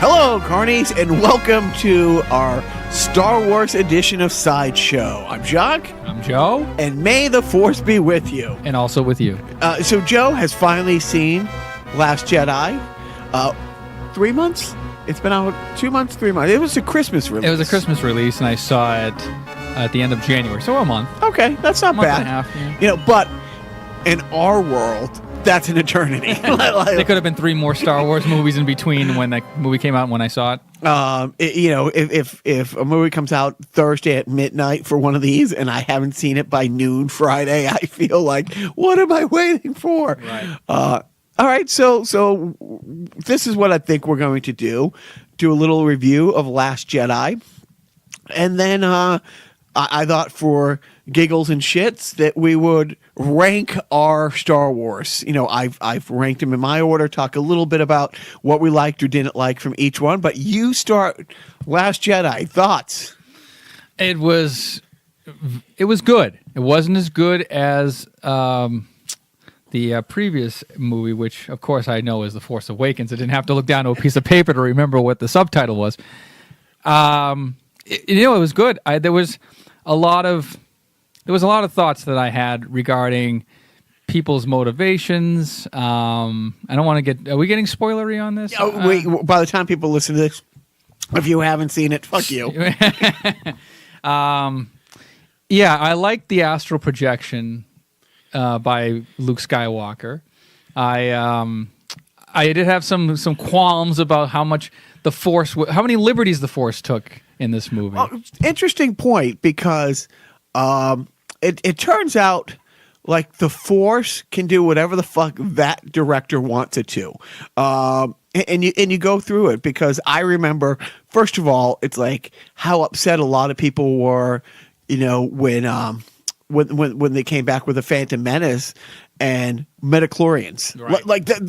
Hello, Carnies, and welcome to our Star Wars edition of Sideshow. I'm Jacques. I'm Joe. And may the Force be with you. And also with you. So Joe has finally seen Last Jedi. 3 months? It's been out 2 months, 3 months. It was a Christmas release. It was a Christmas release, and I saw it at the end of January, so a month. Okay, that's not month bad. And a half, yeah. You know, but in our world, that's an eternity. There could have been 3 more Star Wars movies in between when that movie came out and when I saw it. If a movie comes out Thursday at midnight for one of these and I haven't seen it by noon Friday, I feel like, what am I waiting for? Right. All right, so this is what I think we're going to do. Do a little review of Last Jedi. And then I thought for giggles and shits that we would rank our Star Wars. You know, I've ranked them in my order, talk a little bit about what we liked or didn't like from each one. But you start Last Jedi. Thoughts? It was good. It wasn't as good as the previous movie, which, of course, I know is The Force Awakens. I didn't have to look down to a piece of paper to remember what the subtitle was. It was good. There was a lot of thoughts that I had regarding people's motivations. I don't want to get. Are we getting spoilery on this? Wait, by the time people listen to this, if you haven't seen it, fuck you. Yeah, I liked the astral projection by Luke Skywalker. I did have some qualms about how much the Force, how many liberties the Force took in this movie. Interesting point, because it turns out like the Force can do whatever the fuck that director wants it to. And you go through it, because I remember, first of all, it's like how upset a lot of people were, you know, when they came back with the Phantom Menace and midichlorians. Right.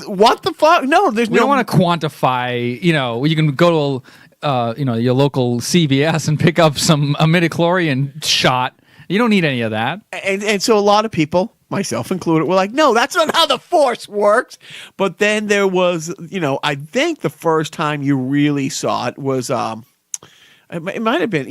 What the fuck? No, we don't want to quantify. You know, you can go to your local CVS and pick up a midichlorian shot. You don't need any of that. And so a lot of people, myself included, were like, no, that's not how the Force works. But then there was, I think the first time you really saw it was, it might have been,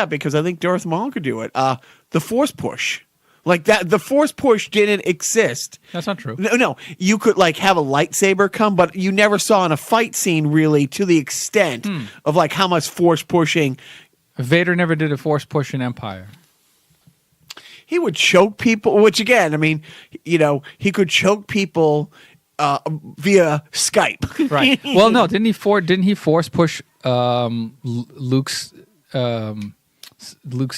because I think Darth Maul could do it. The Force push. Like that, the Force push didn't exist. That's not true. No, you could like have a lightsaber come, but you never saw in a fight scene really to the extent of like how much Force pushing. Vader never did a Force push in Empire. He would choke people, which again, I mean, he could choke people via Skype. Right. Well, no, didn't he force push Luke's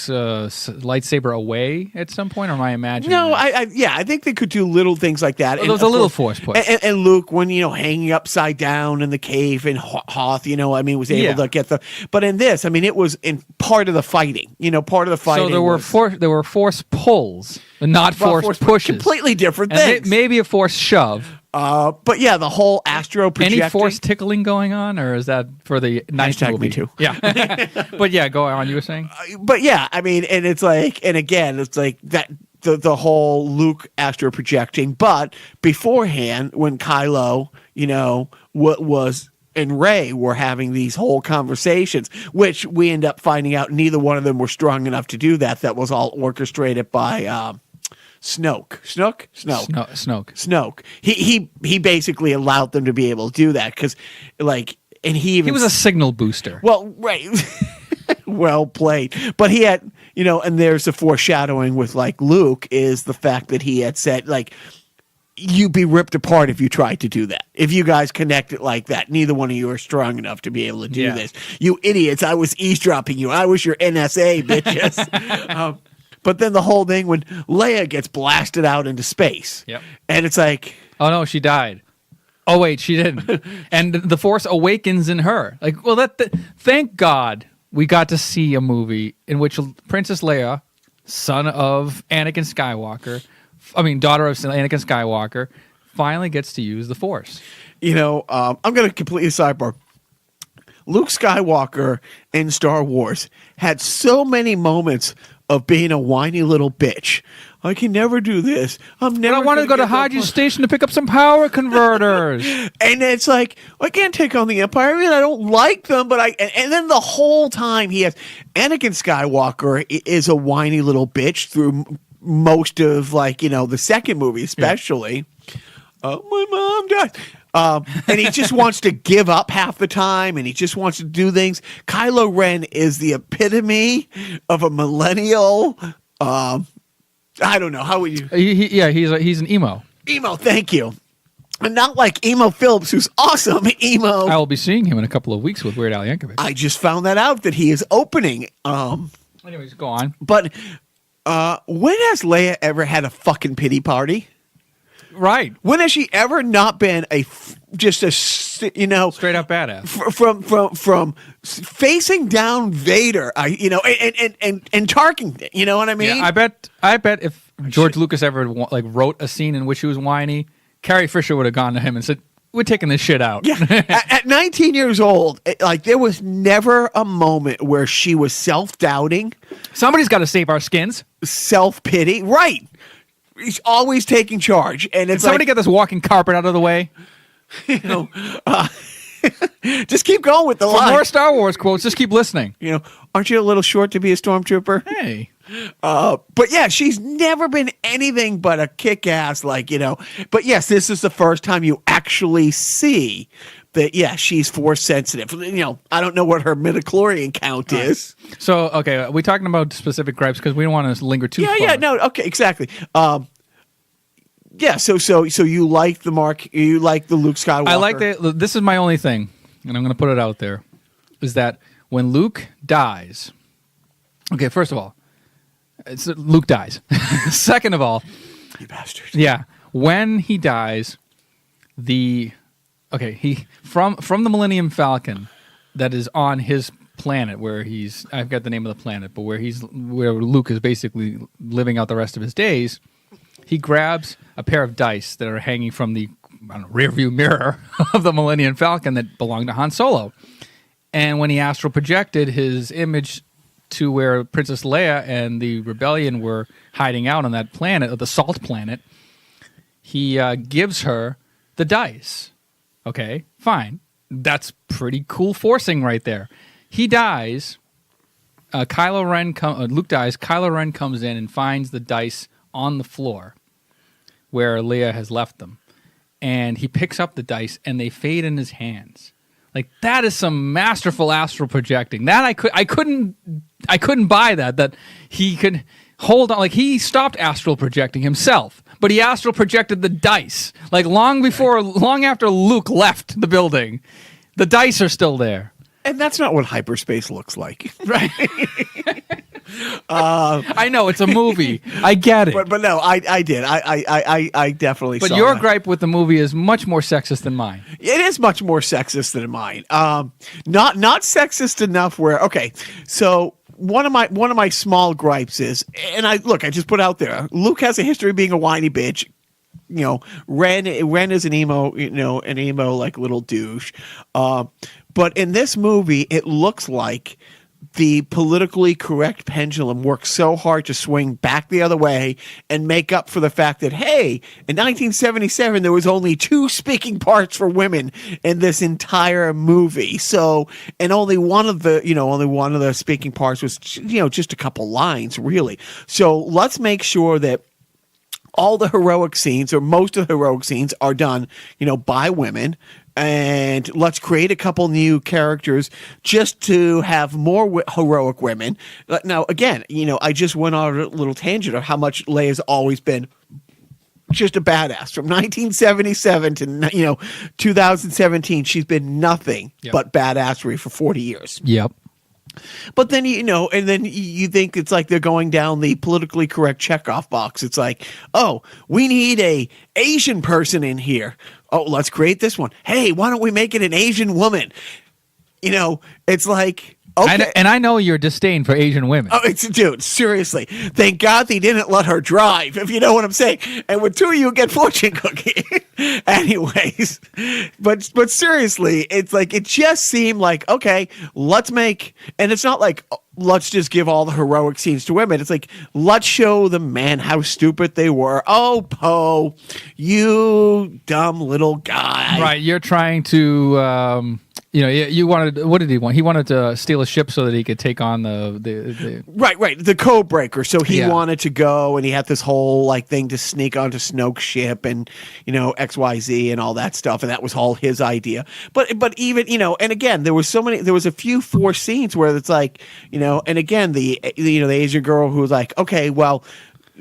lightsaber away at some point, or am I imagining? No, I think they could do little things like that. Well, there was a little Force push. And Luke, when hanging upside down in the cave, and Hoth, was able to get the. But in this, I mean, it was in part of the fighting. Part of the fighting. So there were Force pulls, but not Force pushes. Completely different and things. Maybe a Force shove. But yeah, the whole astro projecting. Any Force tickling going on, or is that for the ninth movie? Me too. Yeah. But yeah, go on. You were saying. But yeah, I mean, and it's like, and again, it's like that the whole Luke astro projecting. But beforehand, when Kylo, what was and Rey were having these whole conversations, which we end up finding out neither one of them were strong enough to do that. That was all orchestrated by. Snoke. He basically allowed them to be able to do that because, and he was a signal booster. Well, right. Well played. But he had, and there's the foreshadowing with Luke is the fact that he had said you'd be ripped apart if you tried to do that. If you guys connect it like that, neither one of you are strong enough to be able to do this. You idiots! I was eavesdropping you. I was your NSA bitches. But then the whole thing when Leia gets blasted out into space. Yep. And it's like... Oh, no, she died. Oh, wait, she didn't. And the Force awakens in her. Thank God we got to see a movie in which Princess Leia, daughter of Anakin Skywalker, finally gets to use the Force. I'm going to completely sidebar. Luke Skywalker in Star Wars had so many moments of being a whiny little bitch. I can never do this. I'm never. I wanted to go to Haji Station to pick up some power converters. And it's like, I can't take on the Empire. I mean, I don't like them, but and then the whole time he has Anakin Skywalker is a whiny little bitch through most of the second movie, especially. Oh, my mom died. And he just wants to give up half the time, and he just wants to do things. Kylo Ren is the epitome of a millennial. I don't know. How would you? He's an emo. Emo, thank you. And not like Emo Phillips, who's awesome. Emo. I will be seeing him in a couple of weeks with Weird Al Yankovic. I just found that out that he is opening. Anyways, go on. But when has Leia ever had a fucking pity party? Right. When has she ever not been straight up badass from facing down Vader? And Tarkin. You know what I mean? Yeah, I bet if George Lucas ever wrote a scene in which he was whiny, Carrie Fisher would have gone to him and said, "We're taking this shit out." Yeah. At 19 years old, there was never a moment where she was self-doubting. Somebody's got to save our skins. Self-pity, right? He's always taking charge, and it's somebody get this walking carpet out of the way. Just keep going with the line. For more Star Wars quotes, just keep listening. Aren't you a little short to be a stormtrooper? Hey. But yeah, she's never been anything but a kick-ass, But yes, this is the first time you actually see that, yeah, she's force sensitive. I don't know what her midichlorian count is. So, okay, are we talking about specific gripes because we don't want to linger too far? Yeah, no, okay, exactly. Yeah, so you like the Luke Skywalker? I like this is my only thing, and I'm going to put it out there, is that when Luke dies, okay, first of all, Luke dies. Second of all, you bastard. Yeah, when he dies, he from the Millennium Falcon that is on his planet where I've got the name of the planet, but where Luke is basically living out the rest of his days, he grabs a pair of dice that are hanging from the rear view mirror of the Millennium Falcon that belonged to Han Solo. And when he astral projected his image to where Princess Leia and the rebellion were hiding out on that planet, the salt planet, he gives her the dice. Okay, fine. That's pretty cool forcing right there. He dies. Luke dies. Kylo Ren comes in and finds the dice on the floor where Leia has left them. And he picks up the dice and they fade in his hands. That is some masterful astral projecting. That I couldn't buy that he could hold on. He stopped astral projecting himself, but he astral projected the dice. Long after Luke left the building, the dice are still there. And that's not what hyperspace looks like. Right. I know it's a movie. I get it. But no, I did. I definitely saw But your that. gripe with the movie is much more sexist than mine. It is much more sexist than mine. Not sexist enough where, okay, so one of my small gripes is, and I just put out there, Luke has a history of being a whiny bitch. Ren is an emo, little douche. But in this movie, it looks like the politically correct pendulum works so hard to swing back the other way and make up for the fact that, hey, in 1977, there was only 2 speaking parts for women in this entire movie. So, and only one of the speaking parts was, just a couple lines, really. So let's make sure that all the heroic scenes, or most of the heroic scenes, are done, by women. And let's create a couple new characters just to have more heroic women. Now, again, I just went on a little tangent of how much Leia's always been just a badass. From 1977 to 2017, she's been nothing but badassery for 40 years. Yep. But then, and then you think it's like they're going down the politically correct checkoff box. It's like, oh, we need a Asian person in here. Oh, let's create this one. Hey, why don't we make it an Asian woman? It's like, okay. And I know your disdain for Asian women. Oh, dude, seriously. Thank God they didn't let her drive, if you know what I'm saying. And with 2 of you get fortune cookie. Anyways, but seriously, it's like, it just seemed like, okay, let's make, and it's not like let's just give all the heroic scenes to women. It's like, let's show the men how stupid they were. Oh, Poe, you dumb little guy. Right, you're trying to, you wanted. What did he want? He wanted to steal a ship so that he could take on the Right, the code breaker. So he Yeah. wanted to go, and he had this whole like thing to sneak onto Snoke's ship, and XYZ and all that stuff, and that was all his idea. But even and again, there was a few forced scenes where it's like and again the Asian girl who was like, okay, well,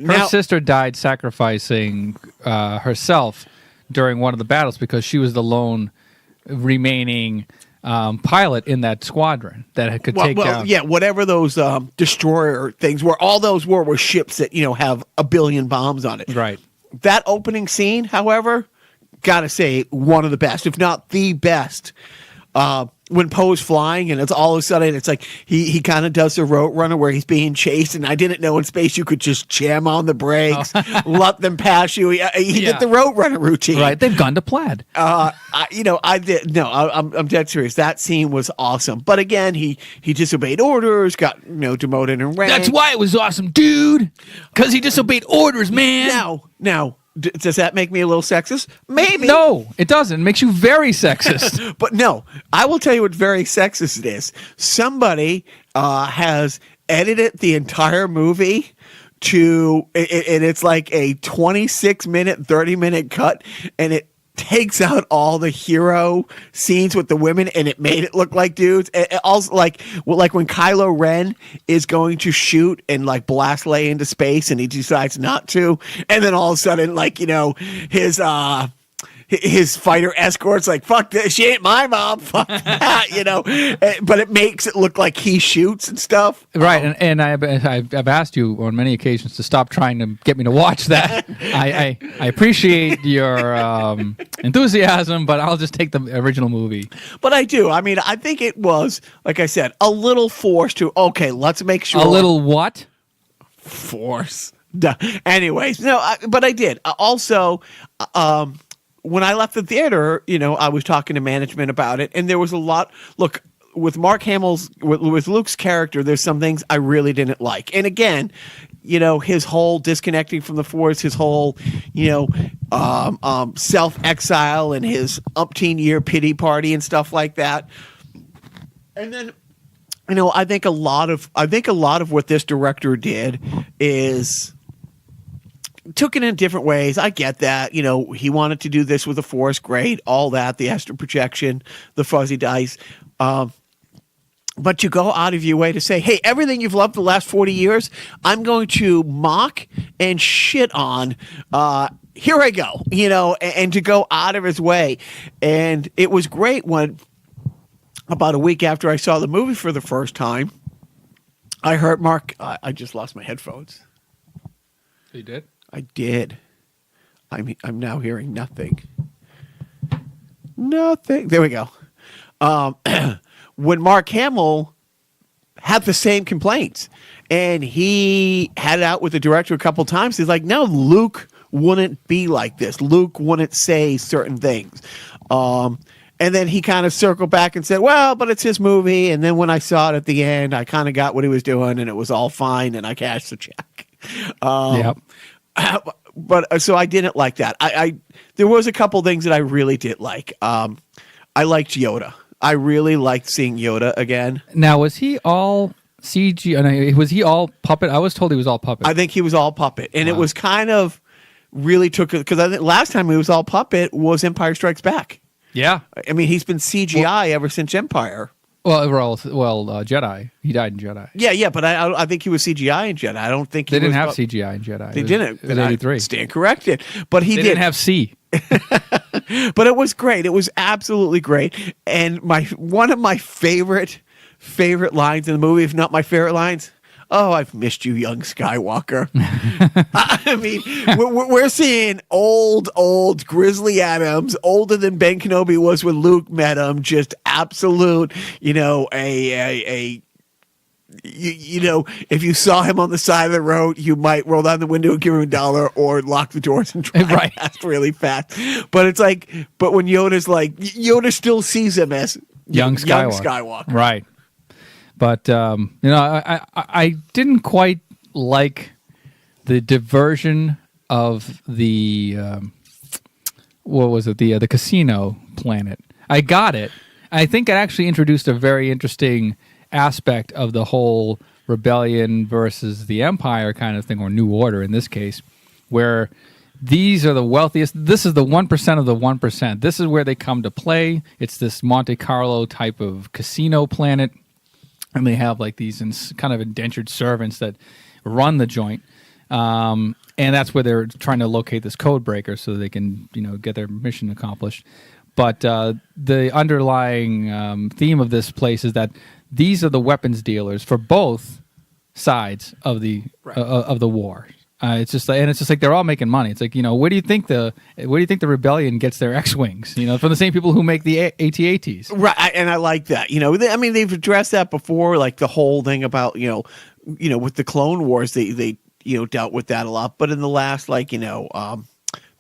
Her sister died sacrificing herself during one of the battles because she was the lone remaining pilot in that squadron that could take down. Yeah, whatever those destroyer things were, all those were ships that have a billion bombs on it. Right. That opening scene, however, gotta say one of the best, if not the best. When Poe's flying and it's all of a sudden it's like he kind of does the road runner where he's being chased, and I didn't know in space you could just jam on the brakes, let them pass you. He did the road runner routine. Right, they've gone to plaid. I did no. I'm dead serious. That scene was awesome, but again, he disobeyed orders, got demoted in rank. That's why it was awesome, dude. Because he disobeyed orders, man. Now. Does that make me a little sexist? Maybe. No, it doesn't. It makes you very sexist. But no, I will tell you what very sexist it is. Somebody has edited the entire movie and it's like a 26-minute, 30-minute cut, and it takes out all the hero scenes with the women, and it made it look like dudes. It also like when Kylo Ren is going to shoot and like blast Leia into space, and he decides not to, and then all of a sudden his fighter escort's like, fuck this, she ain't my mom, fuck that, but it makes it look like he shoots and stuff. Right, and I've asked you on many occasions to stop trying to get me to watch that. I appreciate your enthusiasm, but I'll just take the original movie. But I do. I mean, I think it was, like I said, a little forced to, okay, let's make sure. A little what? Force. Duh. Anyways, but I did. Also, when I left the theater, I was talking to management about it, and there was a lot. Look, with Mark Hamill's, with Luke's character, there's some things I really didn't like. And again, his whole disconnecting from the Force, his whole, self-exile and his umpteen-year pity party and stuff like that. And then, I think a lot of what this director did is took it in different ways. I get that. He wanted to do this with the Force. Great. All that. The astral projection, the fuzzy dice. But you go out of your way to say, hey, everything you've loved the last 40 years, I'm going to mock and shit on. Here I go. And to go out of his way. And it was great when, about a week after I saw the movie for the first time, I heard Mark. I just lost my headphones. You did? I did. I'm now hearing nothing. Nothing. There we go. When Mark Hamill had the same complaints, and he had it out with the director a couple times, he's like, no, Luke wouldn't be like this. Luke wouldn't say certain things. And then he kind of circled back and said, well, but it's his movie. And then when I saw it at the end, I kind of got what he was doing, and it was all fine, and I cashed the check. Yep. But so I didn't like that. There was a couple things that I really did like. I liked Yoda. I really liked seeing Yoda again. Now, was he all CG? Was he all puppet? I was told he was all puppet. I think he was all puppet, and it was kind of really took it because I think last time he was all puppet was Empire Strikes Back. Yeah, I mean he's been CGI ever since Empire. Well, Jedi. He died in Jedi. Yeah, but I think he was CGI in Jedi. I don't think they didn't have CGI in Jedi. They didn't. It was 83. Stand corrected, but he didn't have C. But it was great. It was absolutely great. And one of my favorite lines in the movie, if not my favorite lines, oh, I've missed you, young Skywalker. I mean, we're seeing old Grizzly Adams, older than Ben Kenobi was when Luke met him. Just absolute, if you saw him on the side of the road, you might roll down the window and give him $1 or lock the doors and drive past really fast. But it's like, when Yoda still sees him as young Skywalker. Skywalker. Right. But I didn't quite like the diversion of the what was it, the casino planet. I got it. I think it actually introduced a very interesting aspect of the whole rebellion versus the empire kind of thing, or new order in this case, where these are the wealthiest. This is the 1% of the 1%. This is where they come to play. It's this Monte Carlo type of casino planet, and they have like these kind of indentured servants that run the joint. And that's where they're trying to locate this code breaker so they can, get their mission accomplished. But the underlying theme of this place is that these are the weapons dealers for both sides of the war. It's just like they're all making money. It's like, where do you think the rebellion gets their X-wings? From the same people who make the AT-ATs. Right, and I like that. They've addressed that before, like the whole thing about with the Clone Wars, they dealt with that a lot. But in the last,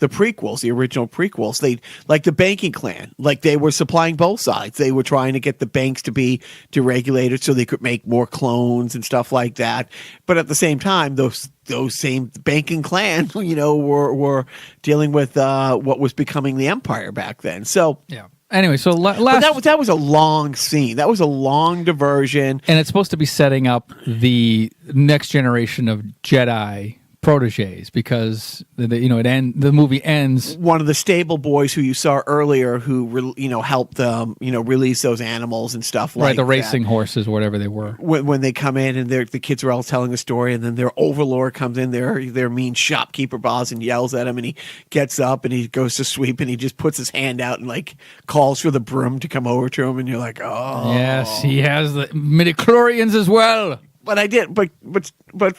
the prequels, the original prequels, they like the banking clan, like they were supplying both sides. They were trying to get the banks to be deregulated so they could make more clones and stuff like that. But at the same time, those same banking clan, were dealing with what was becoming the empire back then. So yeah. Anyway, so that was a long scene. That was a long diversion, and it's supposed to be setting up the next generation of Jedi proteges, because the movie ends. One of the stable boys who you saw earlier, who helped them, release those animals and stuff like that. Right, the racing horses, whatever they were. When they come in and the kids are all telling a story, and then their overlord comes in, their mean shopkeeper boss, and yells at him, and he gets up and he goes to sweep, and he just puts his hand out and like calls for the broom to come over to him, and you're like, oh. Yes, he has the midichlorians as well. But I did, but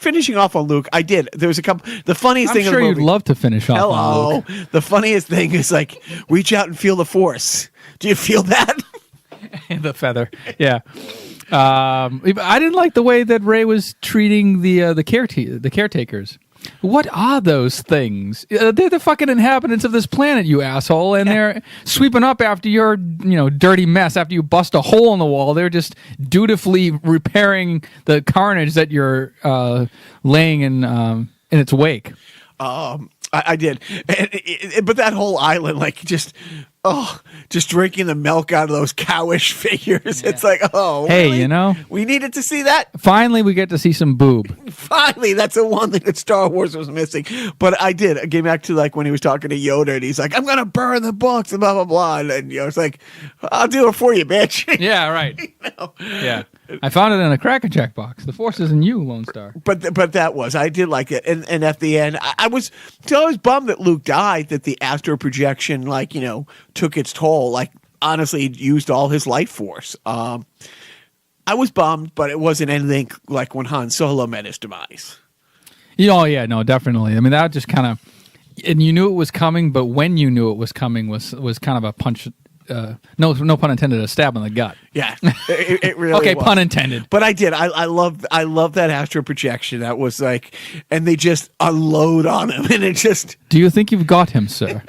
finishing off on Luke, I did. There was a couple. The funniest thing. I'm sure of the movie, you'd love to finish off on Luke. The funniest thing is like reach out and feel the Force. Do you feel that? The feather, yeah. I didn't like the way that Rey was treating the caretakers. What are those things? They're the fucking inhabitants of this planet, you asshole, and they're sweeping up after your, dirty mess. After you bust a hole in the wall, they're just dutifully repairing the carnage that you're laying in its wake. I did, but that whole island, like just drinking the milk out of those cowish figures. Yeah. It's like, hey, really? We needed to see that. Finally, we get to see some boob. Finally, that's the one thing that Star Wars was missing. But I did. I came back to like when he was talking to Yoda, and he's like, "I'm gonna burn the books," and blah blah blah. And it's like, "I'll do it for you, bitch." Yeah, right. Yeah. I found it in a Cracker Jack box. The Force is in you, Lone Star. But I did like it, and at the end, I was bummed that Luke died. That the astral projection, took its toll. Like honestly, it used all his life force. I was bummed, but it wasn't anything like when Han Solo met his demise. Oh yeah, no, definitely. I mean, that just kind of, and you knew it was coming, but when you knew it was coming was kind of a punch. No pun intended, a stab in the gut. Yeah, it really okay, was. Pun intended. But I did. I love that astral projection. That was like, and they just unload on him, and it just. Do you think you've got him, sir?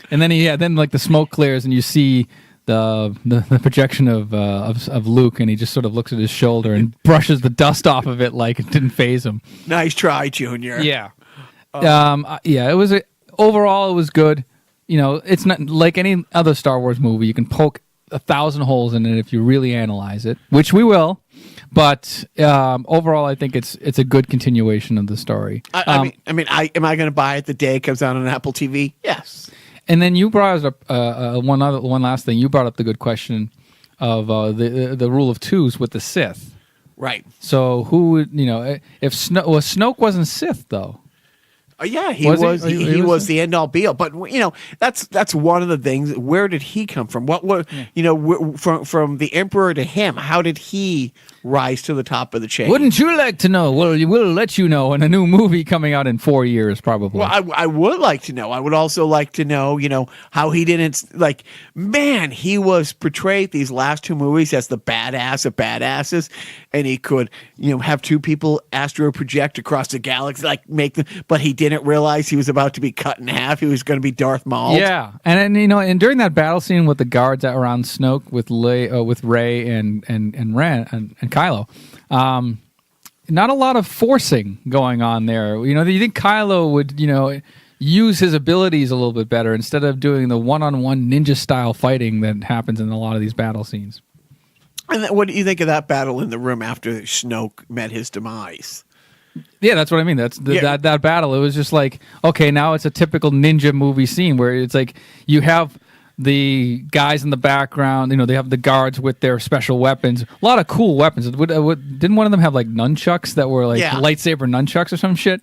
And then then like the smoke clears, and you see the projection of Luke, and he just sort of looks at his shoulder and brushes the dust off of it like it didn't faze him. Nice try, Junior. Yeah. It was overall it was good. It's not like any other Star Wars movie. You can poke 1,000 holes in it if you really analyze it, which we will. But overall, I think it's a good continuation of the story. Am I going to buy it the day it comes out on Apple TV? Yes. And then you brought up one last thing. You brought up the good question of the rule of twos with the Sith. Right. So who would if Snoke wasn't Sith though? Yeah, he was the end all be all. But that's one of the things. Where did he come from? What was from the Emperor to him? How did he rise to the top of the chain? Wouldn't you like to know? Well, we'll let you know in a new movie coming out in 4 years, probably. Well, I would like to know. I would also like to know, how he didn't he was portrayed these last two movies as the badass of badasses, and he could have two people astro project across the galaxy, make them, but he didn't didn't realize he was about to be cut in half. He was going to be Darth Maul. Yeah, and during that battle scene with the guards around Snoke with Rey and Kylo, not a lot of forcing going on there. Do you think Kylo would use his abilities a little bit better instead of doing the one-on-one ninja style fighting that happens in a lot of these battle scenes? And what do you think of that battle in the room after Snoke met his demise? Yeah, that's what I mean. That battle. It was just like, okay, now it's a typical ninja movie scene where it's like you have the guys in the background. They have the guards with their special weapons. A lot of cool weapons. Didn't one of them have like nunchucks that were like lightsaber nunchucks or some shit?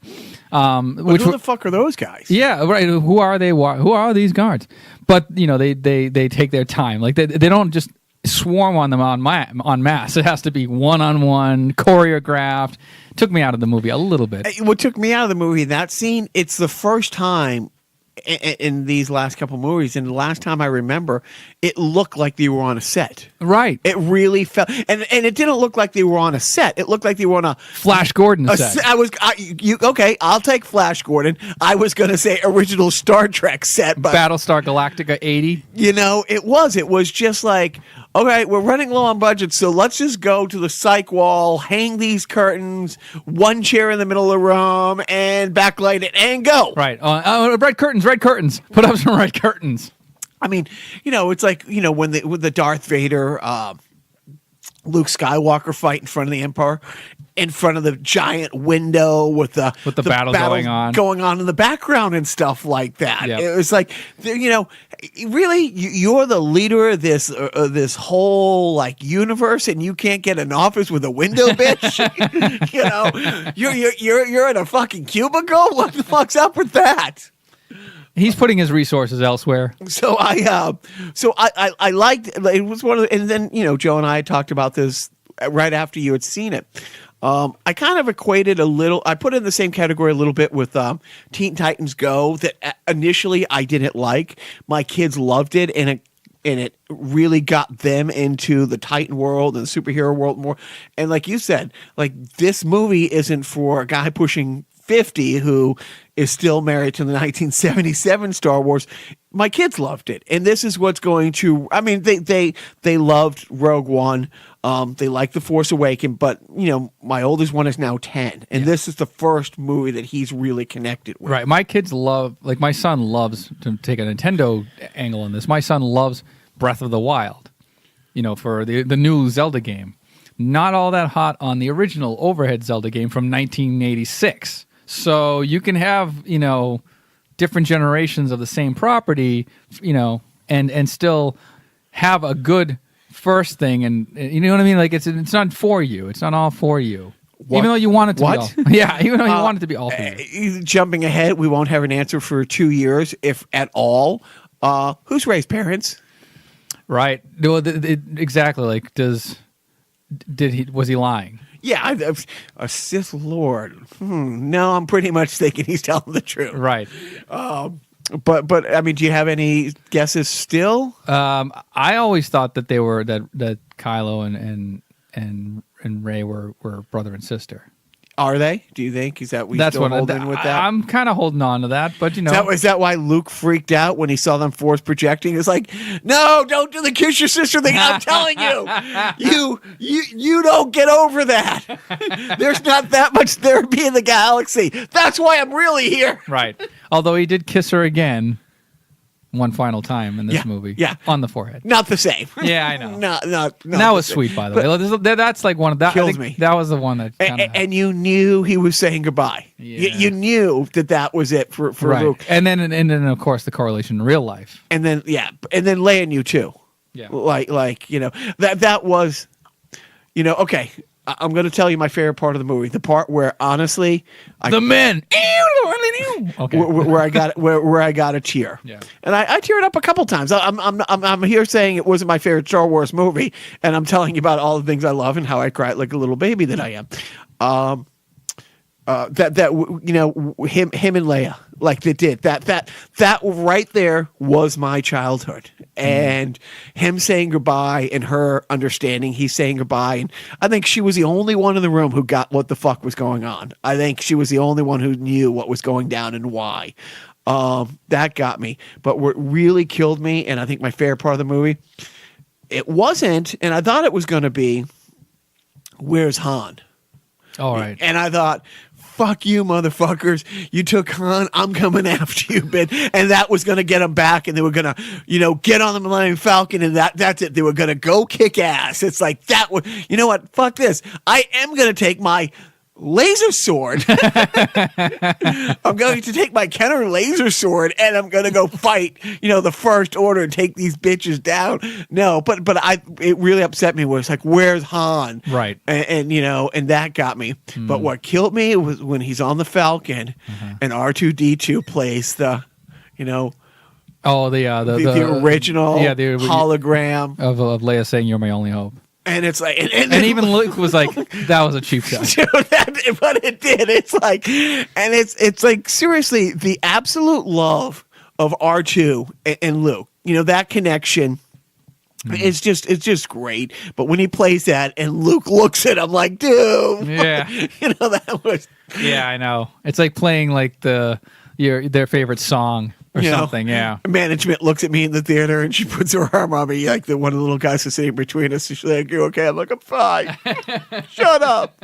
Who the fuck are those guys? Yeah, right. Who are they? Who are these guards? But they take their time. Like they don't just swarm on them en masse. It has to be one-on-one, choreographed. Took me out of the movie a little bit. What took me out of the movie, that scene, it's the first time in these last couple movies, and the last time I remember, it looked like they were on a set. Right. It really felt, and it didn't look like they were on a set. It looked like they were on a Flash Gordon set. Okay, I'll take Flash Gordon. I was going to say original Star Trek set, but Battlestar Galactica 80. It was just like, okay, we're running low on budget, so let's just go to the psych wall, hang these curtains, one chair in the middle of the room, and backlight it, and go. Right. Red curtains. Put up some red curtains. I mean, it's like, when the Darth Vader, Luke Skywalker fight in front of the Empire, in front of the giant window with the battle going on in the background and stuff like that. Yep. It was like, really, you're the leader of this whole like universe, and you can't get an office with a window, bitch. You're in a fucking cubicle. What the fuck's up with that? He's putting his resources elsewhere. So I liked it. Was one of the, and then Joe and I had talked about this right after you had seen it. I kind of equated a little. I put it in the same category a little bit with Teen Titans Go. That initially I didn't like. My kids loved it, and it really got them into the Titan world and the superhero world more. And like you said, like this movie isn't for a guy pushing 50 who is still married to the 1977 Star Wars. My kids loved it, and this is what's going to. I mean, they loved Rogue One. They like The Force Awakens, but my oldest one is now 10, and this is the first movie that he's really connected with. Right. My kids like my son loves, to take a Nintendo angle on this, my son loves Breath of the Wild, for the new Zelda game. Not all that hot on the original overhead Zelda game from 1986. So you can have, different generations of the same property, and still have a good first thing, and you know what I mean? Like it's not for you. It's not all for you. What? Even though you want it to be all. Yeah, even though you want it to be all for you. Jumping ahead, we won't have an answer for 2 years, if at all. Who's Ray's parents? Right. No, exactly. Like, was he lying? Yeah, a Sith Lord. No, I'm pretty much thinking he's telling the truth. Right. But I mean, do you have any guesses still? I always thought that they were that Kylo and Rey were brother and sister. Are they? Do you think? Is that still holding with that? I'm kind of holding on to that, but Is that why Luke freaked out when he saw them force projecting? It's like, no, don't do the kiss your sister thing. I'm telling you, you don't get over that. There's not that much therapy in the galaxy. That's why I'm really here. Right. Although he did kiss her again one final time in this movie. Yeah. On the forehead. Not the same. Yeah, I know. No. That was sweet, by the way. That's like one of that. Kills me. That was the one that and you knew he was saying goodbye. Yeah. You knew that was it for right. Luke. And then of course the correlation in real life. And then Leia knew too. Yeah. Like that was okay. I'm going to tell you my favorite part of the movie. The part where honestly, men. Okay. where I got a cheer. Yeah. And I teared up a couple times. I'm here saying it wasn't my favorite Star Wars movie, and I'm telling you about all the things I love and how I cried like a little baby that I am. him and Leia, like they did that right there was my childhood, and him saying goodbye and her understanding he's saying goodbye. And I think she was the only one in the room who got what the fuck was going on. I think she was the only one who knew what was going down and why. That got me. But what really killed me, and I think my favorite part of the movie, it wasn't, and I thought it was going to be, where's Han? All right. And I thought, fuck you, motherfuckers. You took Han. I'm coming after you, bitch. And that was going to get them back. And they were going to, get on the Millennium Falcon. And that's it. They were going to go kick ass. It's like that. You know what? Fuck this. I am going to take my laser sword. I'm going to take my Kenner laser sword and I'm going to go fight, the First Order and take these bitches down. No, but it really upset me was like, where's Han? Right. And that got me. But what killed me was when he's on the Falcon and R2-D2 plays the original hologram of Leia saying you're my only hope. And it's like, and even Luke was like, "That was a cheap shot." Dude, but it did. It's like, and it's like seriously, the absolute love of R2 and Luke. That connection. It's just great. But when he plays that and Luke looks at him like, dude, yeah, that was. Yeah, I know. It's like playing like their favorite song. Or something, yeah. Management looks at me in the theater and she puts her arm on me like one of the little guys is sitting between us. She's like, "You okay?" I'm like, "I'm fine." Shut up.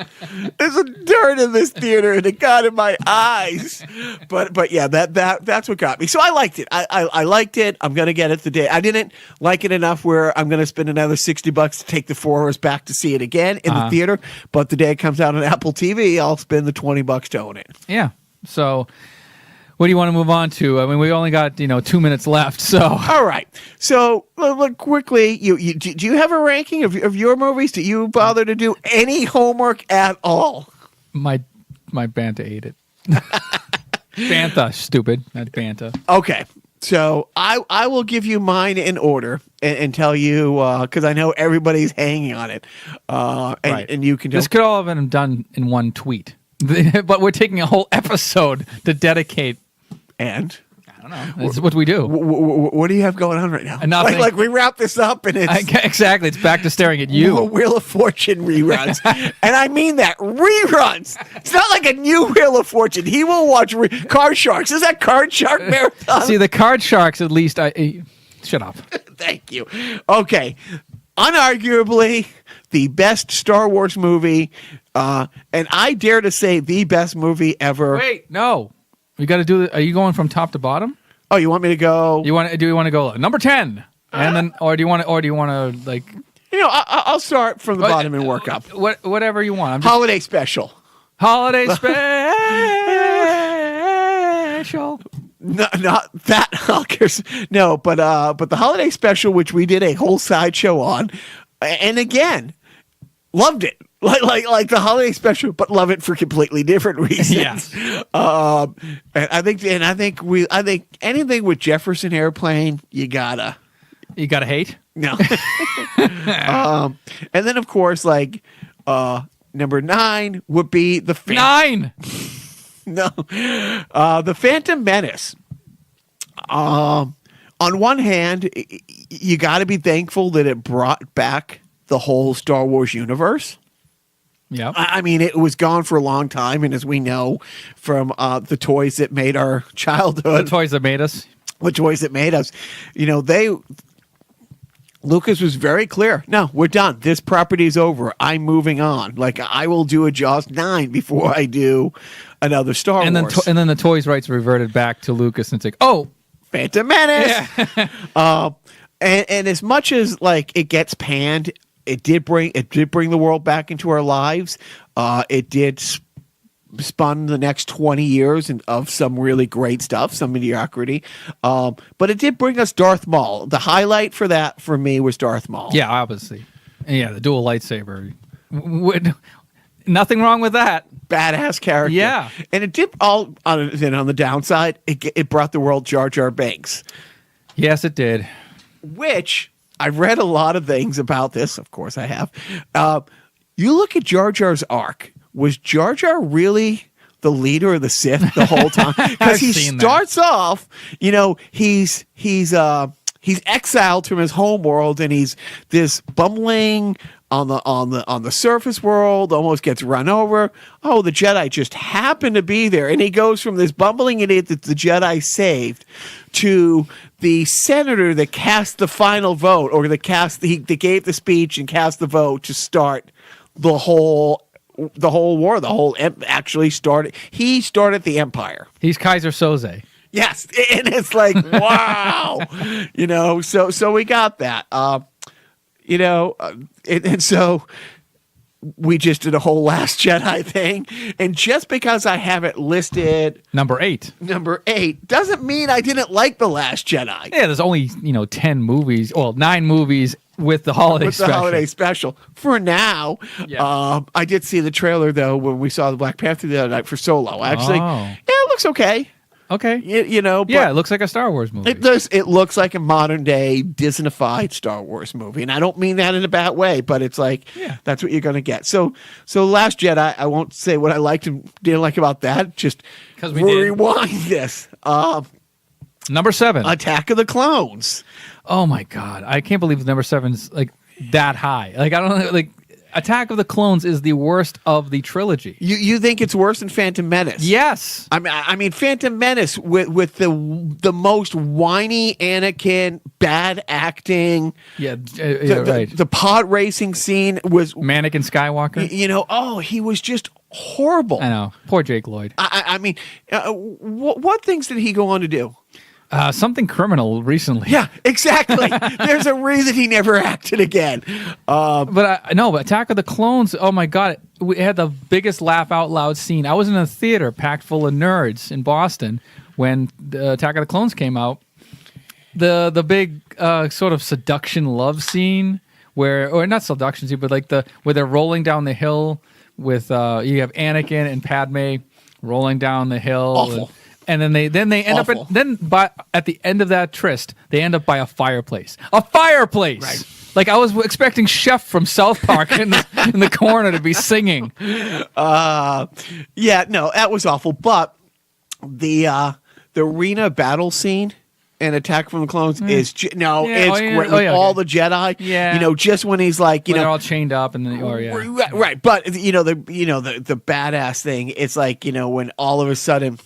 There's a dirt in this theater and it got in my eyes. But yeah, that's what got me. So I liked it. I liked it. I'm gonna get it the day. I didn't like it enough where I'm gonna spend another $60 to take the 4 hours back to see it again in the theater. But the day it comes out on Apple TV, I'll spend the $20 to own it. Yeah. So what do you want to move on to? I mean, we only got 2 minutes left. So all right. So look quickly. Do you have a ranking of your movies? Do you bother to do any homework at all? My Banta ate it. Bantha, stupid, not Banta. Okay. So I will give you mine in order and tell you because I know everybody's hanging on it. Right. And you can. This could all have been done in one tweet, but we're taking a whole episode to dedicate. And I don't know. That's what we do. What do you have going on right now? Nothing. Like we wrap this up and it's exactly. It's back to staring at you. Wheel of Fortune reruns, and I mean that reruns. It's not like a new Wheel of Fortune. He will watch Card Sharks. Is that Card Shark marathon? See, the Card Sharks. At least shut up. Thank you. Okay, unarguably the best Star Wars movie, and I dare to say the best movie ever. Wait, no. We got to do. Are you going from top to bottom? Oh, you want me to go? Do you want to go number 10, and then, or do you want to like? I'll start from the bottom and work up. Whatever you want. Holiday special. Holiday special. No, not that Hulkers. No, but the holiday special, which we did a whole sideshow on, and again, loved it. Like the holiday special, but love it for completely different reasons. Yes. And I think anything with Jefferson Airplane, you gotta hate. No. And then of course, number 9 would be the 9. No, the Phantom Menace. On one hand, you got to be thankful that it brought back the whole Star Wars universe. Yeah, I mean, it was gone for a long time, and as we know from the toys that made our childhood, the toys that made us, Lucas was very clear. No, we're done. This property's over. I'm moving on. Like I will do a Jaws 9 before I do another Star Wars. And then the toys rights reverted back to Lucas, and it's like, oh, Phantom Menace. Yeah. And as much as it gets panned. It did bring the world back into our lives. It did spun the next 20 years of some really great stuff, some mediocrity. But it did bring us Darth Maul. The highlight for that for me was Darth Maul. Yeah, obviously. And yeah, the dual lightsaber. Nothing wrong with that. Badass character. Yeah. And it did all on the downside. It brought the world Jar Jar Binks. Yes, it did. Which I've read a lot of things about this. Of course I have. You look at Jar Jar's arc. Was Jar Jar really the leader of the Sith the whole time? Because I've he seen that. starts off, he's exiled from his home world, and he's this bumbling on the surface world, almost gets run over. Oh, the Jedi just happened to be there, and he goes from this bumbling idiot that the Jedi saved to the senator that cast the final vote, or that gave the speech and cast the vote to start the whole war. Actually started. He started the Empire. He's Kaiser Soze. Yes, and it's like, wow, So we got that, and so we just did a whole Last Jedi thing, and just because I have it listed Number 8 doesn't mean I didn't like the Last Jedi. Yeah, there's only 10 movies, 9 movies with the holiday special for now. Yeah. I did see the trailer though when we saw the Black Panther the other night for Solo. Actually, it looks okay. Okay. But yeah, it looks like a Star Wars movie. It does. It looks like a modern day Disneyfied Star Wars movie, and I don't mean that in a bad way, but it's like that's what you're going to get. So Last Jedi. I won't say what I liked and didn't like about that. Just because we rewind this. Number 7, Attack of the Clones. Oh my God, I can't believe number 7's like that high. Like I don't know, like Attack of the Clones is the worst of the trilogy. You think it's worse than Phantom Menace? Yes. I mean Phantom Menace with the most whiny Anakin, bad acting. Yeah, right. The pod racing scene was Anakin Skywalker. He was just horrible. I know. Poor Jake Lloyd. I mean, what things did he go on to do? Something criminal recently. Yeah, exactly. There's a reason he never acted again. But Attack of the Clones, oh my God, we had the biggest laugh out loud scene. I was in a theater packed full of nerds in Boston when the Attack of the Clones came out. The big sort of seduction love scene or not seduction scene, but like where they're rolling down the hill with you have Anakin and Padme rolling down the hill. Awful. And then they end Awful. at the end of that tryst, they end up by a fireplace. A fireplace. Right. Like I was expecting Chef from South Park in the corner to be singing. Yeah, no, that was awful. But the arena battle scene in Attack from the Clones is great with all the Jedi. Yeah. Just when he's like, they're all chained up and right. But the badass thing, it's like when all of a sudden.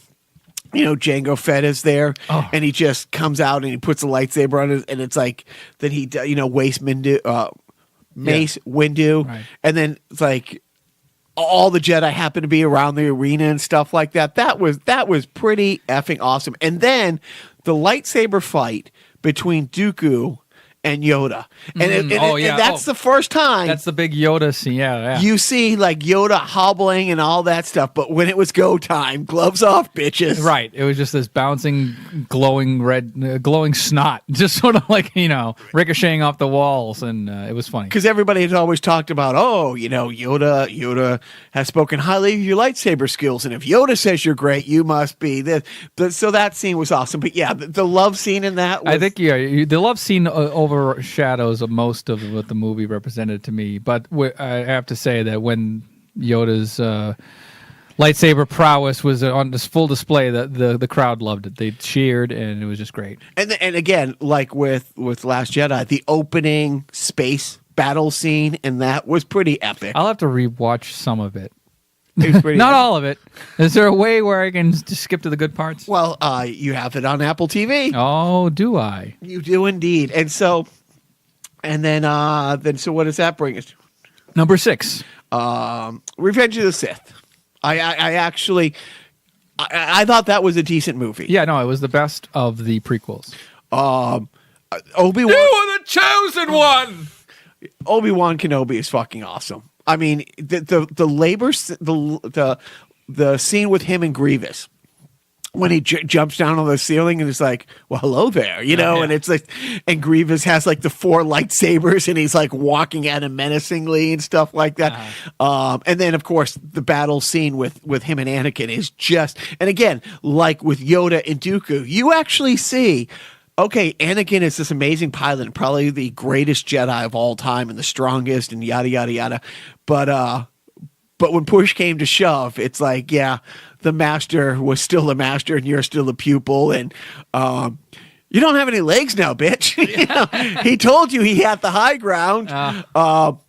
Jango Fett is there, and he just comes out and he puts a lightsaber on it, and it's like then he, Mace Windu, right. And then it's like all the Jedi happen to be around the arena and stuff like that. That was pretty effing awesome. And then the lightsaber fight between Dooku and Yoda, and that's the first time. That's the big Yoda scene. Yeah. You see like Yoda hobbling and all that stuff, but when it was go time, gloves off, bitches. Right. It was just this bouncing, glowing snot, just sort of like ricocheting off the walls, and it was funny because everybody had always talked about, Yoda has spoken highly of your lightsaber skills, and if Yoda says you're great, you must be this. So that scene was awesome. But yeah, the love scene in that. I think the love scene overshadows of most of what the movie represented to me. But I have to say that when Yoda's lightsaber prowess was on this full display, the crowd loved it. They cheered, and it was just great. And again, like with Last Jedi, the opening space battle scene, and that was pretty epic. I'll have to rewatch some of it. Not all of it. Is there a way where I can just skip to the good parts? Well, you have it on Apple TV. Oh, do I? You do indeed. And so what does that bring us to? Number 6. Revenge of the Sith. I actually thought that was a decent movie. Yeah, no, it was the best of the prequels. Obi-Wan. You are the chosen one. Obi-Wan Kenobi is fucking awesome. I mean, the scene with him and Grievous when he jumps down on the ceiling and is like, "Well, hello there," and it's like, and Grievous has like the 4 lightsabers and he's like walking at him menacingly and stuff like that. And then of course the battle scene with him and Anakin is just, and again, like with Yoda and Dooku, you actually see. Okay, Anakin is this amazing pilot and probably the greatest Jedi of all time and the strongest and yada, yada, yada. But But when push came to shove, it's like, yeah, the master was still the master and you're still the pupil. And you don't have any legs now, bitch. You know, he told you he had the high ground. So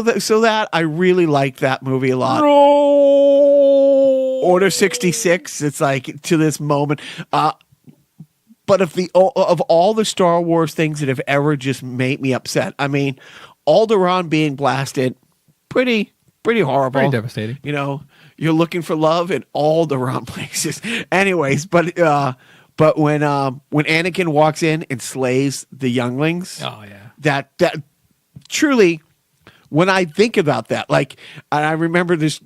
that I really liked that movie a lot. Order 66. It's like to this moment. But of all the Star Wars things that have ever just made me upset, I mean, Alderaan being blasted, pretty horrible, Pretty devastating. You know, you're looking for love in all the wrong places. Anyways, but when Anakin walks in and slays the younglings, Oh yeah. that truly, when I think about that, like, and I remember this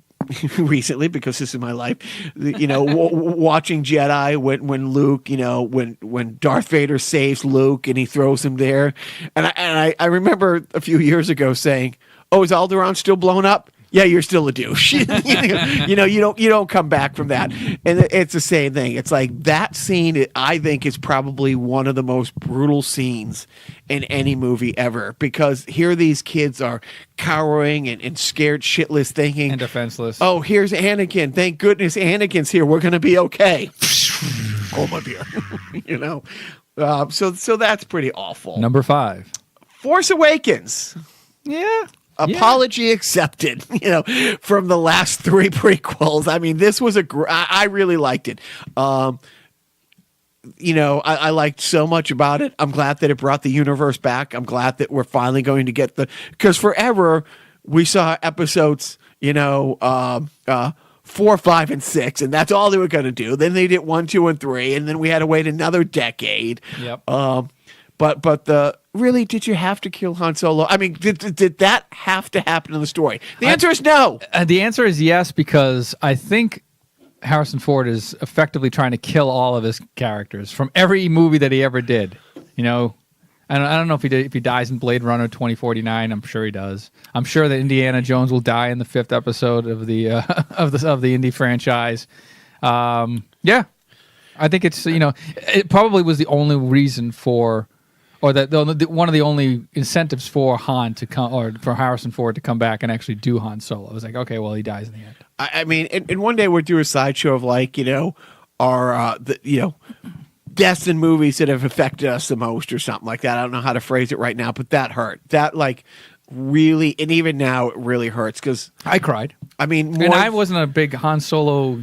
recently because this is my life, you know, watching Jedi when Luke, you know, when Darth Vader saves Luke and he throws him there, and I remember a few years ago saying, "Oh, is Alderaan still blown up?" Yeah, you're still a douche. You know, you don't come back from that. And it's the same thing. It's like that scene, I think, is probably one of the most brutal scenes in any movie ever, because here these kids are cowering and scared shitless, thinking, And defenseless. "Oh, here's Anakin. Thank goodness Anakin's here. We're going to be okay." Oh, my beer. You know, so that's pretty awful. Number 5. Force Awakens. Yeah. Apology accepted, you know, from the last 3 prequels. I mean, this was I really liked it. You know, I liked so much about it. I'm glad that it brought the universe back. I'm glad that we're finally going to get because forever we saw episodes, you know, 4, 5, and 6, and that's all they were going to do. Then they did 1, 2, and 3, and then we had to wait another decade. Yep. But really, did you have to kill Han Solo? I mean, did that have to happen in the story? The answer is no. The answer is yes, because I think Harrison Ford is effectively trying to kill all of his characters from every movie that he ever did. You know, I don't know if he dies in Blade Runner 2049. I'm sure he does. I'm sure that Indiana Jones will die in the 5th episode of the of the Indy franchise. Yeah, I think it's, you know, it probably was the only reason for. Or that one of the only incentives for Han to come, or for Harrison Ford to come back and actually do Han Solo. It was like, okay, well, he dies in the end. I mean, and one day we'll do a sideshow of, like, you know, our deaths in movies that have affected us the most or something like that. I don't know how to phrase it right now, but that hurt. That, like, really, and even now it really hurts because I cried. I mean, and I wasn't a big Han Solo,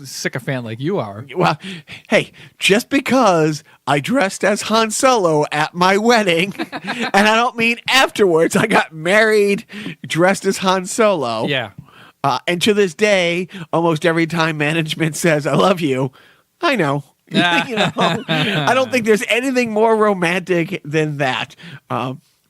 sycophant like you are. Well, hey, just because I dressed as Han Solo at my wedding, and I don't mean afterwards, I got married dressed as Han Solo. Yeah. And to this day, almost every time management says, "I love you," I know. You know, I don't think there's anything more romantic than that.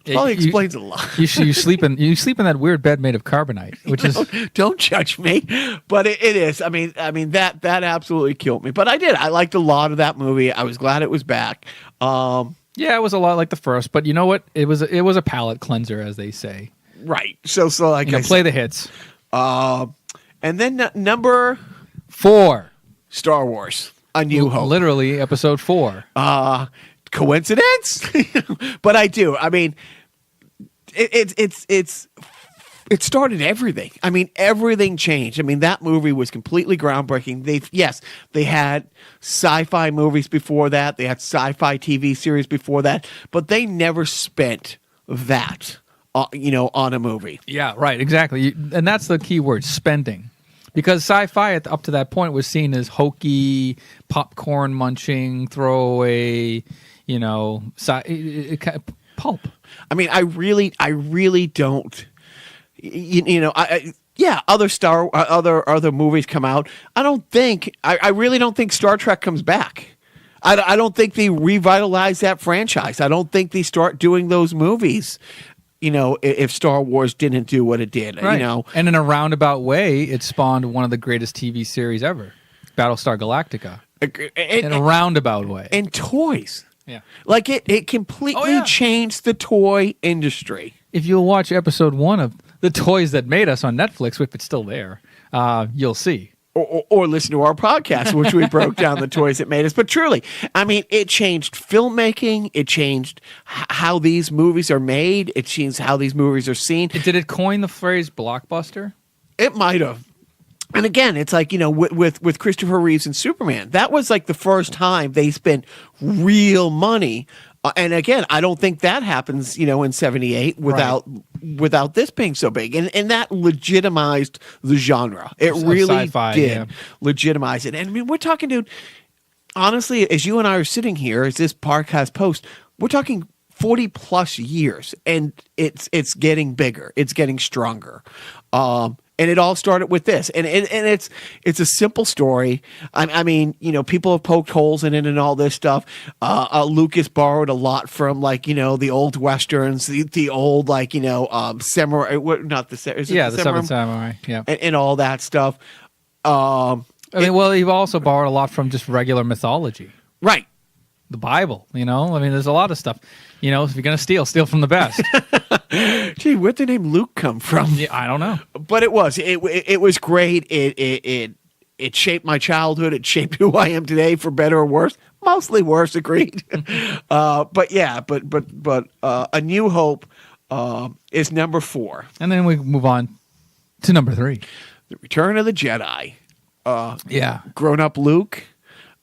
Probably explains a lot. You sleep in that weird bed made of carbonite, which is don't judge me, but it is. I mean that absolutely killed me. But I did. I liked a lot of that movie. I was glad it was back. Yeah, it was a lot like the first, but you know what? It was a palate cleanser, as they say. Right. So like I play the hits. And then number 4, Star Wars: A New Hope. Literally episode 4. Coincidence? But I do. I mean, it started everything. I mean, everything changed. I mean, that movie was completely groundbreaking. They had sci-fi movies before that. They had sci-fi TV series before that, but they never spent that, on a movie. Yeah, right. Exactly. And that's the key word: spending. Because sci-fi up to that point was seen as hokey, popcorn munching, throwaway, pulp. I mean, I really don't. Other movies come out. I really don't think Star Trek comes back. I don't think they revitalize that franchise. I don't think they start doing those movies. If Star Wars didn't do what it did, right. And in a roundabout way, it spawned one of the greatest TV series ever, Battlestar Galactica. In a roundabout way. And toys. Yeah. Like it completely changed the toy industry. If you'll watch episode 1 of The Toys That Made Us on Netflix, if it's still there, you'll see. or listen to our podcast, which we broke down the toys that made us. But truly, I mean, it changed filmmaking. It changed how these movies are made. It changed how these movies are seen. Did it coin the phrase blockbuster? It might have. And again, it's like, with Christopher Reeves and Superman, that was like the first time they spent real money. And again, I don't think that happens, in 78 without this being so big. And that legitimized the genre. It really did legitimize it. And I mean, we're talking, dude, honestly, as you and I are sitting here, as this podcast post, we're talking 40 plus years, and it's getting bigger. It's getting stronger. And it all started with this, and it's a simple story. I mean, people have poked holes in it and all this stuff. Lucas borrowed a lot from the old westerns, the old samurai. Not the the Seven Samurai, yeah, and all that stuff. He also borrowed a lot from just regular mythology, right? The Bible, I mean, there's a lot of stuff. If you're gonna steal from the best. Gee, where'd the name Luke come from? Yeah, I don't know, but it was great. It shaped my childhood. It shaped who I am today, for better or worse. Mostly worse, agreed. But A New Hope is number 4, and then we move on to number 3, The Return of the Jedi. Grown up Luke.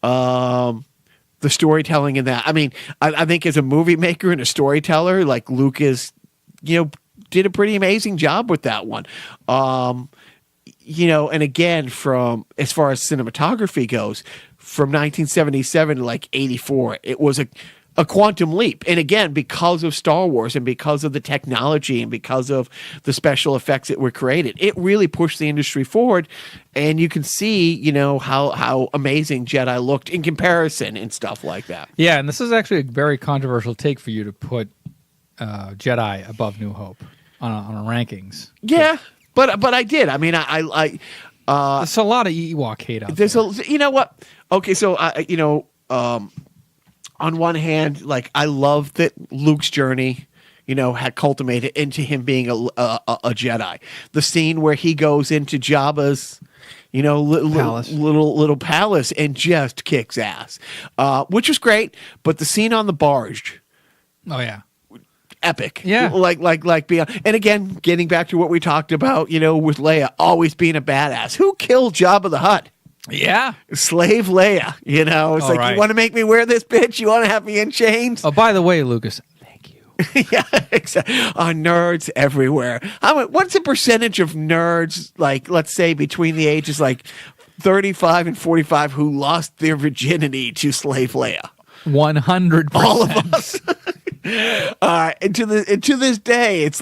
The storytelling in that. I mean, I think as a movie maker and a storyteller, like Lucas, did a pretty amazing job with that one. And again, from as far as cinematography goes, from 1977 to 84, it was a quantum leap. And again, because of Star Wars and because of the technology and because of the special effects that were created, it really pushed the industry forward. And you can see, how amazing Jedi looked in comparison and stuff like that. Yeah, and this is actually a very controversial take for you to put Jedi above New Hope on rankings. Yeah, but I did. I mean, I there's a lot of Ewok hate out there. You know what? Okay, so on one hand, I love that Luke's journey, had culminated into him being a Jedi. The scene where he goes into Jabba's, little palace and just kicks ass, which was great. But the scene on the barge, oh yeah, epic. Yeah, like beyond. And again, getting back to what we talked about, with Leia always being a badass. Who killed Jabba the Hutt? Yeah. Slave Leia, it's like, right. You want to make me wear this, bitch? You want to have me in chains? Oh, by the way, Lucas, thank you. Yeah, exactly. Nerds everywhere. What's the percentage of nerds, let's say between the ages 35 and 45 who lost their virginity to Slave Leia? 100%. All of us. And to this day, it's